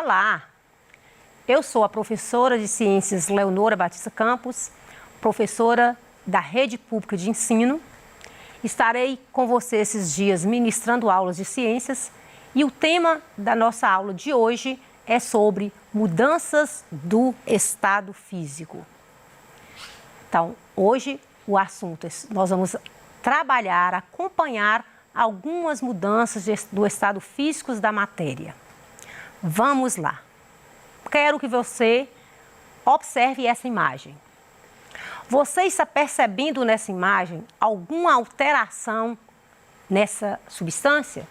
Olá, eu sou a professora de Ciências Leonora Batista Campos, professora da Rede Pública de Ensino. Estarei com você esses dias ministrando aulas de ciências e o tema da nossa aula de hoje é sobre mudanças do estado físico. Então, hoje o assunto é, nós vamos trabalhar, acompanhar algumas mudanças do estado físico da matéria. Vamos lá. Quero que você observe essa imagem. Você está percebendo nessa imagem alguma alteração nessa substância?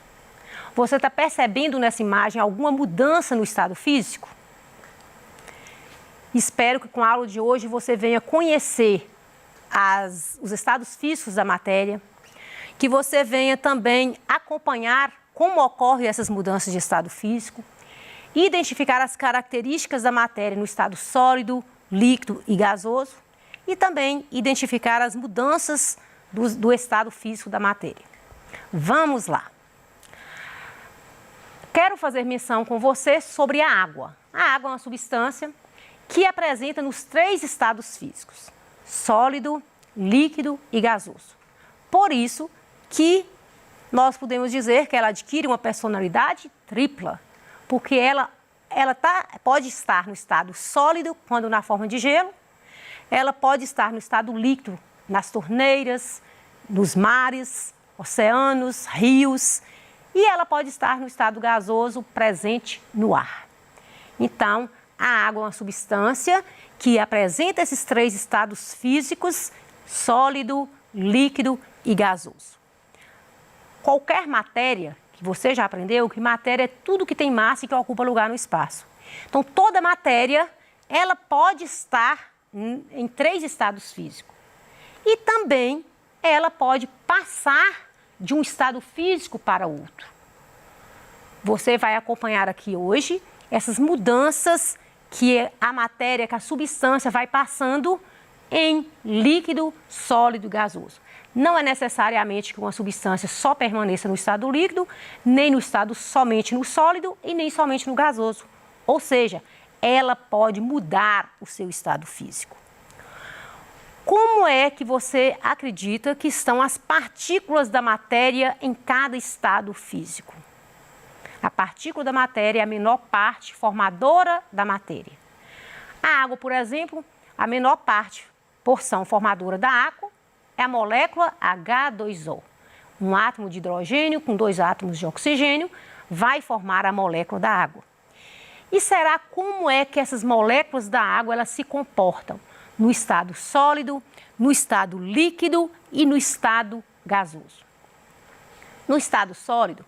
Você está percebendo nessa imagem alguma mudança no estado físico? Espero que com a aula de hoje você venha conhecer os estados físicos da matéria, que você venha também acompanhar como ocorrem essas mudanças de estado físico, identificar as características da matéria no estado sólido, líquido e gasoso e também identificar as mudanças do estado físico da matéria. Vamos lá. Quero fazer menção com você sobre a água. A água é uma substância que apresenta nos 3 estados físicos, sólido, líquido e gasoso. Por isso que nós podemos dizer que ela adquire uma personalidade tripla, porque ela pode estar no estado sólido, quando na forma de gelo, ela pode estar no estado líquido, nas torneiras, nos mares, oceanos, rios, e ela pode estar no estado gasoso, presente no ar. Então, a água é uma substância que apresenta esses 3 estados físicos, sólido, líquido e gasoso. Qualquer matéria, que você já aprendeu, que matéria é tudo que tem massa e que ocupa lugar no espaço. Então, toda matéria, ela pode estar em 3 estados físicos. E também ela pode passar de um estado físico para outro. Você vai acompanhar aqui hoje essas mudanças que a matéria, que a substância vai passando em líquido, sólido e gasoso. Não é necessariamente que uma substância só permaneça no estado líquido, nem no estado somente no sólido e nem somente no gasoso. Ou seja, ela pode mudar o seu estado físico. Como é que você acredita que estão as partículas da matéria em cada estado físico? A partícula da matéria é a menor parte formadora da matéria. A água, por exemplo, a menor porção formadora da água é a molécula H2O. Um átomo de hidrogênio com 2 átomos de oxigênio vai formar a molécula da água. E será como é que essas moléculas da água elas se comportam no estado sólido, no estado líquido e no estado gasoso? No estado sólido,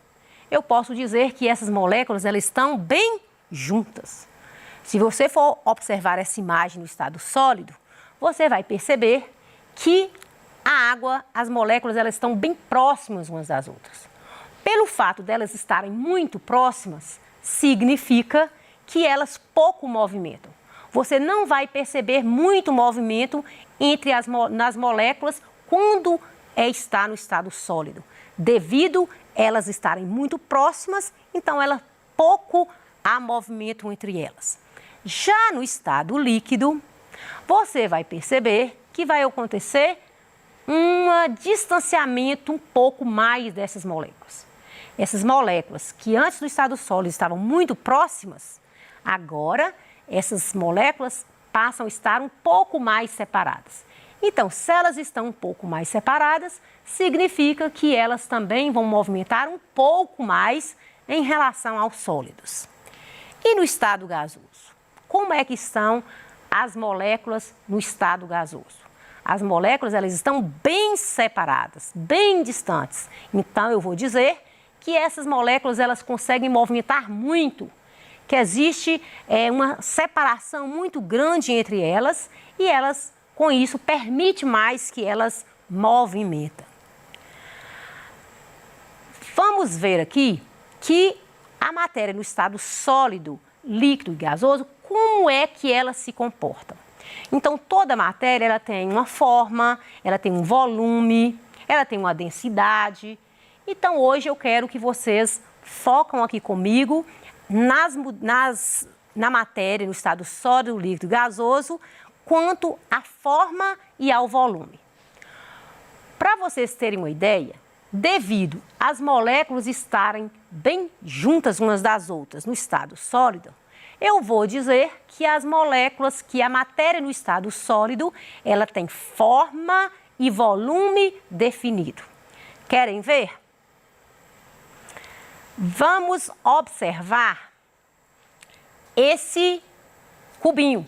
eu posso dizer que essas moléculas elas estão bem juntas. Se você for observar essa imagem no estado sólido, você vai perceber que a água, as moléculas, elas estão bem próximas umas das outras. Pelo fato delas estarem muito próximas, significa que elas pouco movimentam. Você não vai perceber muito movimento nas moléculas quando está no estado sólido. Devido elas estarem muito próximas, então pouco há movimento entre elas. Já no estado líquido, você vai perceber que vai acontecer um distanciamento um pouco mais dessas moléculas. Essas moléculas que antes do estado sólido estavam muito próximas, agora essas moléculas passam a estar um pouco mais separadas. Então, se elas estão um pouco mais separadas, significa que elas também vão movimentar um pouco mais em relação aos sólidos. E no estado gasoso? Como é que estão as moléculas no estado gasoso? As moléculas elas estão bem separadas, bem distantes. Então, eu vou dizer que essas moléculas elas conseguem movimentar muito, que existe uma separação muito grande entre elas e elas, com isso, permite mais que elas movimentem. Vamos ver aqui que a matéria no estado sólido, líquido e gasoso, como é que elas se comportam? Então, toda matéria ela tem uma forma, ela tem um volume, ela tem uma densidade. Então, hoje eu quero que vocês focam aqui comigo na matéria, no estado sólido, líquido, gasoso, quanto à forma e ao volume. Para vocês terem uma ideia, devido às moléculas estarem bem juntas umas das outras no estado sólido, eu vou dizer que a matéria no estado sólido, ela tem forma e volume definido. Querem ver? Vamos observar esse cubinho.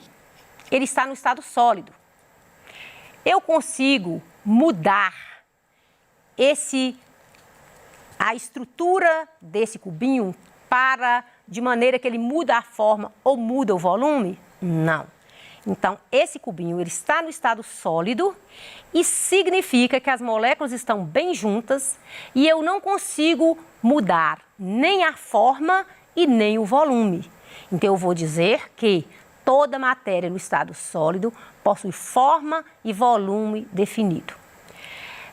Ele está no estado sólido. Eu consigo mudar a estrutura desse cubinho de maneira que ele muda a forma ou muda o volume? Não. Então, esse cubinho ele está no estado sólido e significa que as moléculas estão bem juntas e eu não consigo mudar nem a forma e nem o volume. Então, eu vou dizer que toda matéria no estado sólido possui forma e volume definido.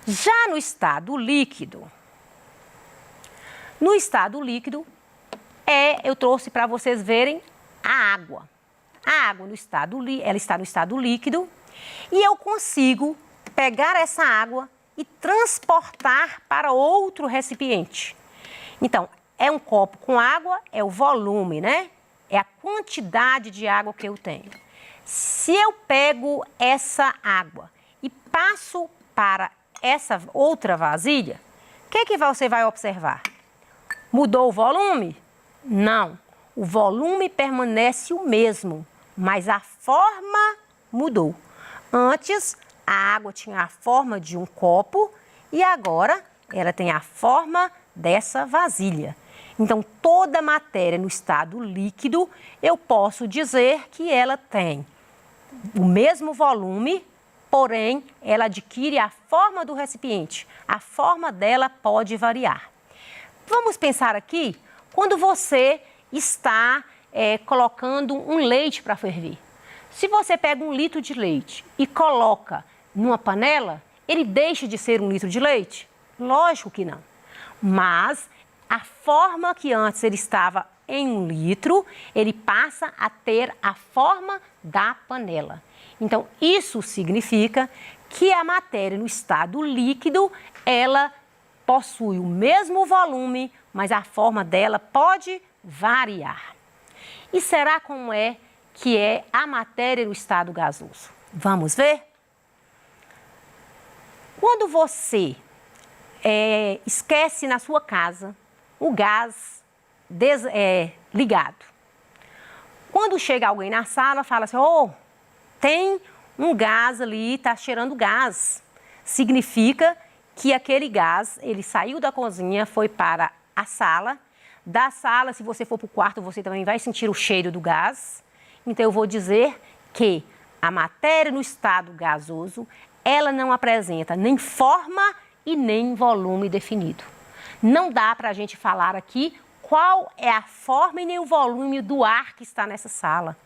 Já no estado líquido, eu trouxe para vocês verem a água. A água ela está no estado líquido e eu consigo pegar essa água e transportar para outro recipiente. Então, é um copo com água, é o volume, né? É a quantidade de água que eu tenho. Se eu pego essa água e passo para essa outra vasilha, o que você vai observar? Mudou o volume? Não. O volume permanece o mesmo, mas a forma mudou. Antes, a água tinha a forma de um copo e agora ela tem a forma dessa vasilha. Então, toda matéria no estado líquido, eu posso dizer que ela tem o mesmo volume, porém, ela adquire a forma do recipiente. A forma dela pode variar. Vamos pensar aqui, quando você está colocando um leite para ferver. Se você pega 1 litro de leite e coloca numa panela, ele deixa de ser 1 litro de leite? Lógico que não. Mas a forma que antes ele estava em 1 litro, ele passa a ter a forma da panela. Então, isso significa que a matéria no estado líquido, ela possui o mesmo volume, mas a forma dela pode variar. E será como é que é a matéria no estado gasoso? Vamos ver? Quando você esquece na sua casa o gás ligado. Quando chega alguém na sala, fala assim, tem um gás ali, está cheirando gás. Significa que aquele gás, ele saiu da cozinha, foi para a sala. Da sala, se você for para o quarto, você também vai sentir o cheiro do gás. Então, eu vou dizer que a matéria no estado gasoso, ela não apresenta nem forma e nem volume definido. Não dá para a gente falar aqui qual é a forma e nem o volume do ar que está nessa sala.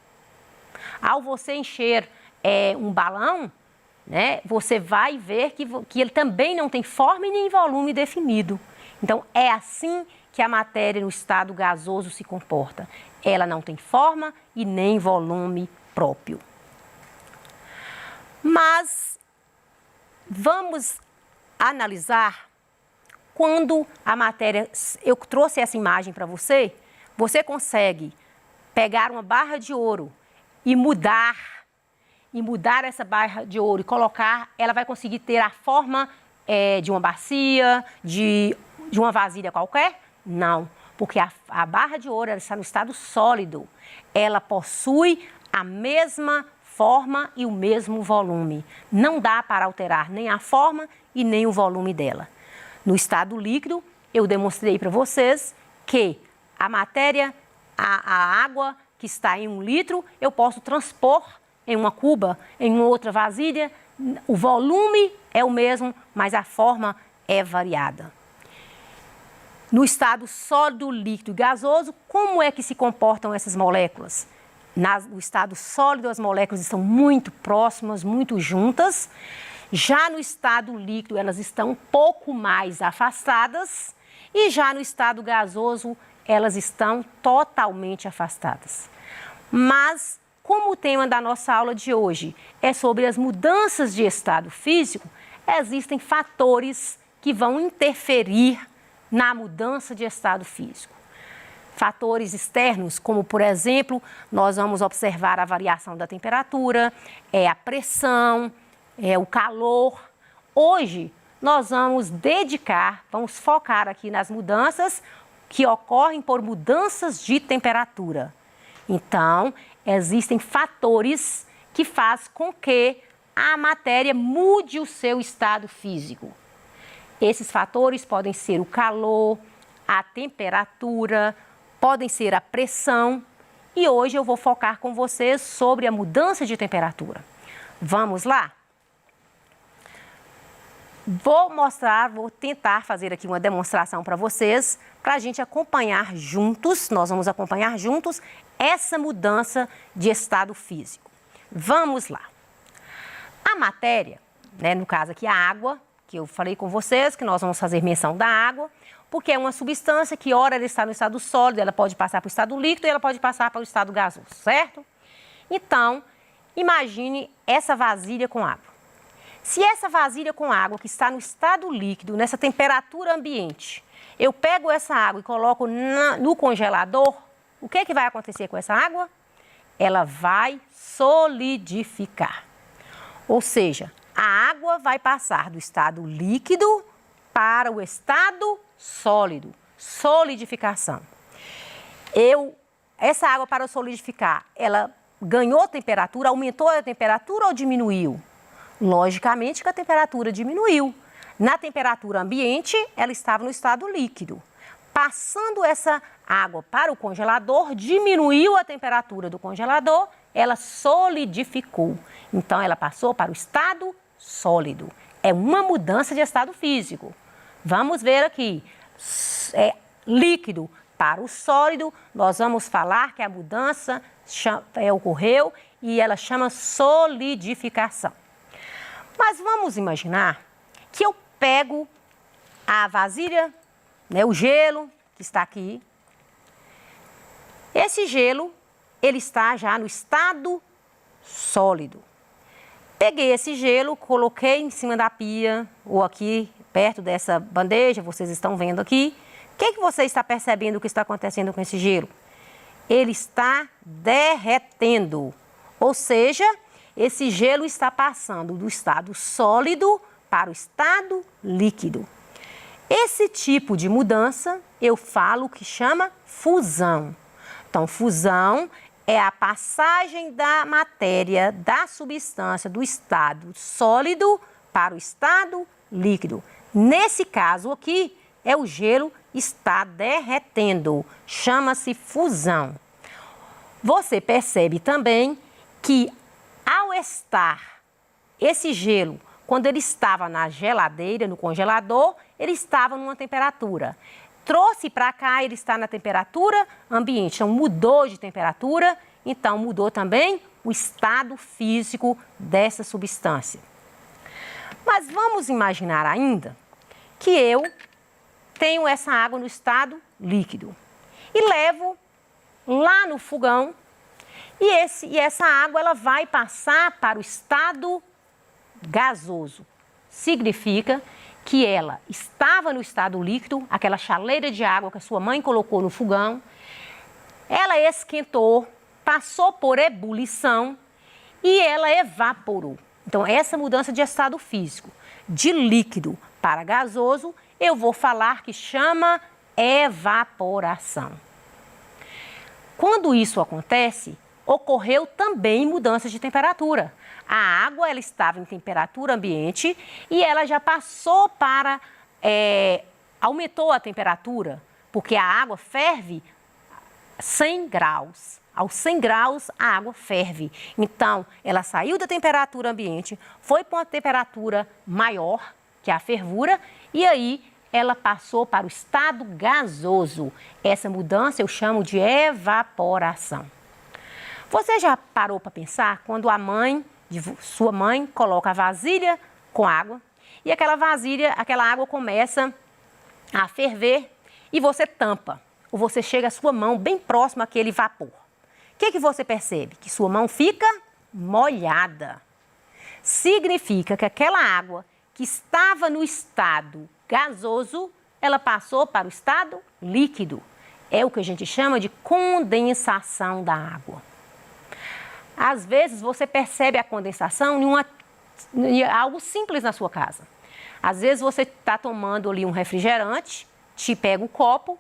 Ao você encher um balão, né, você vai ver que ele também não tem forma e nem volume definido. Então, é assim que a matéria no estado gasoso se comporta. Ela não tem forma e nem volume próprio. Mas vamos analisar quando a matéria... Eu trouxe essa imagem para você. Você consegue pegar uma barra de ouro e mudar essa barra de ouro e colocar, ela vai conseguir ter a forma de uma bacia, de uma vasilha qualquer? Não, porque a barra de ouro ela está no estado sólido. Ela possui a mesma forma e o mesmo volume. Não dá para alterar nem a forma e nem o volume dela. No estado líquido, eu demonstrei para vocês que a matéria, a água que está em 1 litro, eu posso transpor em uma cuba, em uma outra vasilha. O volume é o mesmo, mas a forma é variada. No estado sólido, líquido e gasoso, como é que se comportam essas moléculas? No estado sólido, as moléculas estão muito próximas, muito juntas. Já no estado líquido, elas estão um pouco mais afastadas. E já no estado gasoso, elas estão totalmente afastadas. Mas, como o tema da nossa aula de hoje é sobre as mudanças de estado físico, existem fatores que vão interferir na mudança de estado físico. Fatores externos, como por exemplo, nós vamos observar a variação da temperatura, a pressão, o calor. Hoje, nós vamos focar aqui nas mudanças que ocorrem por mudanças de temperatura. Então, existem fatores que fazem com que a matéria mude o seu estado físico. Esses fatores podem ser o calor, a temperatura, podem ser a pressão. E hoje eu vou focar com vocês sobre a mudança de temperatura. Vamos lá? Vou tentar fazer aqui uma demonstração para vocês, para a gente acompanhar juntos, nós vamos acompanhar juntos essa mudança de estado físico. Vamos lá. A matéria, no caso aqui a água, que eu falei com vocês, que nós vamos fazer menção da água, porque é uma substância que ora ela está no estado sólido, ela pode passar para o estado líquido e ela pode passar para o estado gasoso, certo? Então, imagine essa vasilha com água. Se essa vasilha com água que está no estado líquido, nessa temperatura ambiente, eu pego essa água e coloco no congelador, o que vai acontecer com essa água? Ela vai solidificar. Ou seja, a água vai passar do estado líquido para o estado sólido, solidificação. Essa água para solidificar, ela ganhou temperatura, aumentou a temperatura ou diminuiu? Logicamente que a temperatura diminuiu. Na temperatura ambiente, ela estava no estado líquido. Passando essa água para o congelador, diminuiu a temperatura do congelador, ela solidificou. Então, ela passou para o estado sólido. É uma mudança de estado físico. Vamos ver aqui. Líquido para o sólido, nós vamos falar que a mudança ocorreu e ela chama solidificação. Mas vamos imaginar que eu pego a vasilha, o gelo que está aqui. Esse gelo, ele está já no estado sólido. Peguei esse gelo, coloquei em cima da pia, ou aqui perto dessa bandeja, vocês estão vendo aqui. O que você está percebendo que está acontecendo com esse gelo? Ele está derretendo, ou seja, esse gelo está passando do estado sólido para o estado líquido. Esse tipo de mudança eu falo que chama fusão. Então, fusão é a passagem da matéria, da substância, do estado sólido para o estado líquido. Nesse caso aqui, o gelo está derretendo, chama-se fusão. Você percebe também que ao estar esse gelo, quando ele estava na geladeira, no congelador, ele estava numa temperatura. Trouxe para cá, ele está na temperatura ambiente, então mudou de temperatura, então mudou também o estado físico dessa substância. Mas vamos imaginar ainda que eu tenho essa água no estado líquido e levo lá no fogão e essa água ela vai passar para o estado gasoso. Significa que ela estava no estado líquido, aquela chaleira de água que a sua mãe colocou no fogão, ela esquentou, passou por ebulição e ela evaporou. Então, essa mudança de estado físico, de líquido para gasoso, eu vou falar que chama evaporação. Quando isso acontece, ocorreu também mudança de temperatura. A água ela estava em temperatura ambiente e ela já passou para... aumentou a temperatura, porque a água ferve 100 graus. Aos 100 graus, a água ferve. Então, ela saiu da temperatura ambiente, foi para uma temperatura maior, que é a fervura, e aí ela passou para o estado gasoso. Essa mudança eu chamo de evaporação. Você já parou para pensar quando sua mãe coloca a vasilha com água e aquela água começa a ferver e você tampa. ou você chega a sua mão bem próxima àquele vapor, o que você percebe? Que sua mão fica molhada. Significa que aquela água que estava no estado gasoso, ela passou para o estado líquido. É o que a gente chama de condensação da água. Às vezes você percebe a condensação em algo simples na sua casa. Às vezes você está tomando ali um refrigerante, te pega o copo,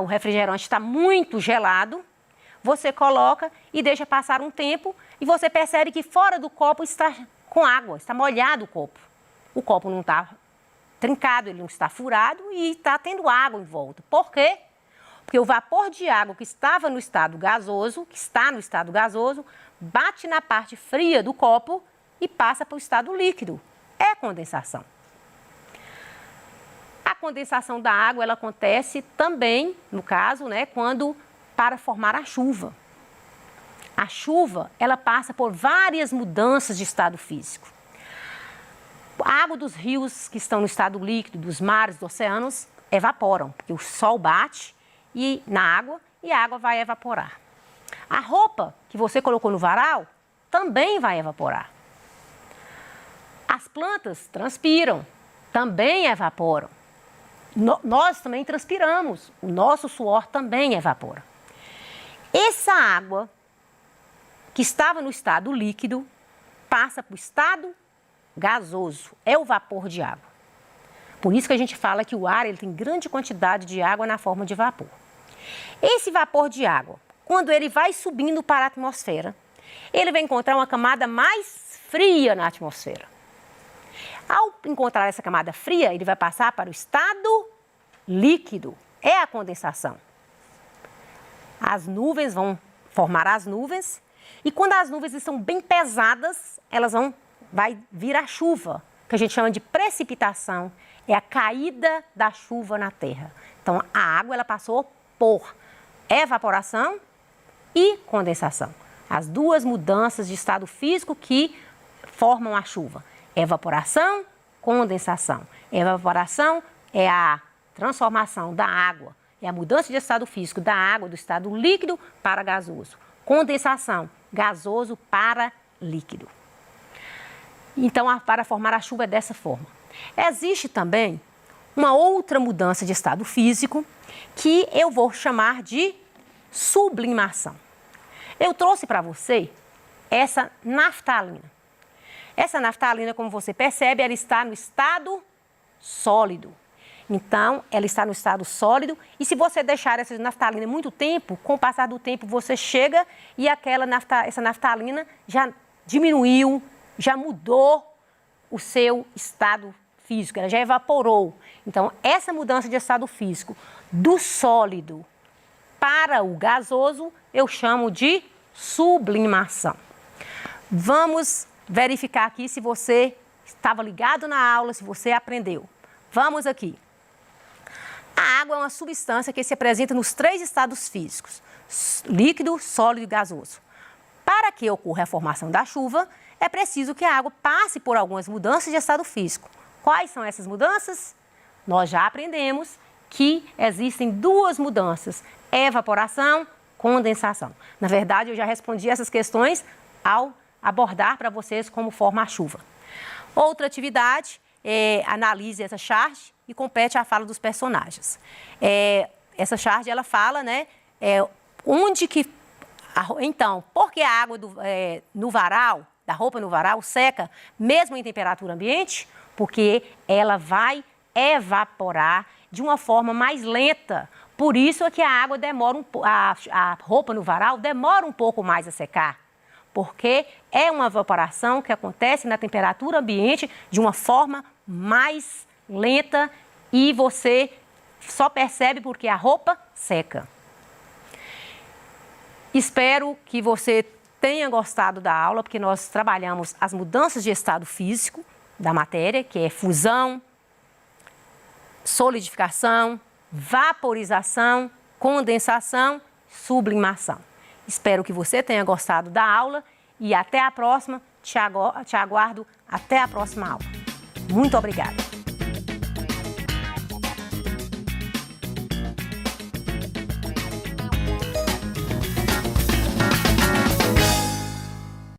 o refrigerante está muito gelado, você coloca e deixa passar um tempo e você percebe que fora do copo está com água, está molhado o copo. O copo não está trincado, ele não está furado e está tendo água em volta. Por quê? Porque o vapor de água que estava no estado gasoso, que está no estado gasoso, bate na parte fria do copo e passa para o estado líquido. É condensação. A condensação da água, ela acontece também, no caso, para formar a chuva. A chuva, ela passa por várias mudanças de estado físico. A água dos rios que estão no estado líquido, dos mares, dos oceanos, evaporam, porque o sol bate na água e a água vai evaporar. A roupa que você colocou no varal também vai evaporar. As plantas transpiram, também evaporam. Nós também transpiramos, o nosso suor também evapora. Essa água que estava no estado líquido passa para o estado gasoso, é o vapor de água. Por isso que a gente fala que o ar ele tem grande quantidade de água na forma de vapor. Esse vapor de água, quando ele vai subindo para a atmosfera, ele vai encontrar uma camada mais fria na atmosfera. Ao encontrar essa camada fria, ele vai passar para o estado líquido, é a condensação. As nuvens vão formar as nuvens e quando as nuvens estão bem pesadas, vai vir a chuva, que a gente chama de precipitação, é a caída da chuva na terra. Então, a água ela passou por evaporação e condensação. As duas mudanças de estado físico que formam a chuva. Evaporação, condensação. Evaporação é a transformação da água, é a mudança de estado físico da água, do estado líquido para gasoso. Condensação, gasoso para líquido. Então, para formar a chuva é dessa forma. Existe também uma outra mudança de estado físico que eu vou chamar de sublimação. Eu trouxe para você essa naftalina. Essa naftalina, como você percebe, ela está no estado sólido. Então, ela está no estado sólido e se você deixar essa naftalina muito tempo, com o passar do tempo você chega e essa naftalina já diminuiu, já mudou o seu estado físico, ela já evaporou. Então, essa mudança de estado físico do sólido para o gasoso, eu chamo de sublimação. Vamos verificar aqui se você estava ligado na aula, se você aprendeu. Vamos aqui. A água é uma substância que se apresenta nos 3 estados físicos, líquido, sólido e gasoso. Para que ocorra a formação da chuva, é preciso que a água passe por algumas mudanças de estado físico. Quais são essas mudanças? Nós já aprendemos que existem 2 mudanças, evaporação, condensação. Na verdade, eu já respondi essas questões ao abordar para vocês como forma a chuva. Outra atividade analise essa charge e complete a fala dos personagens. Essa charge, ela fala, então, por que a água no varal, da roupa no varal, seca, mesmo em temperatura ambiente? Porque ela vai evaporar de uma forma mais lenta. Por isso é que a água demora a roupa no varal demora um pouco mais a secar. Porque é uma evaporação que acontece na temperatura ambiente de uma forma mais lenta e você só percebe porque a roupa seca. Espero que você tenha gostado da aula, porque nós trabalhamos as mudanças de estado físico da matéria, que é fusão, solidificação, vaporização, condensação, sublimação. Espero que você tenha gostado da aula e até a próxima. Te aguardo até a próxima aula. Muito obrigada.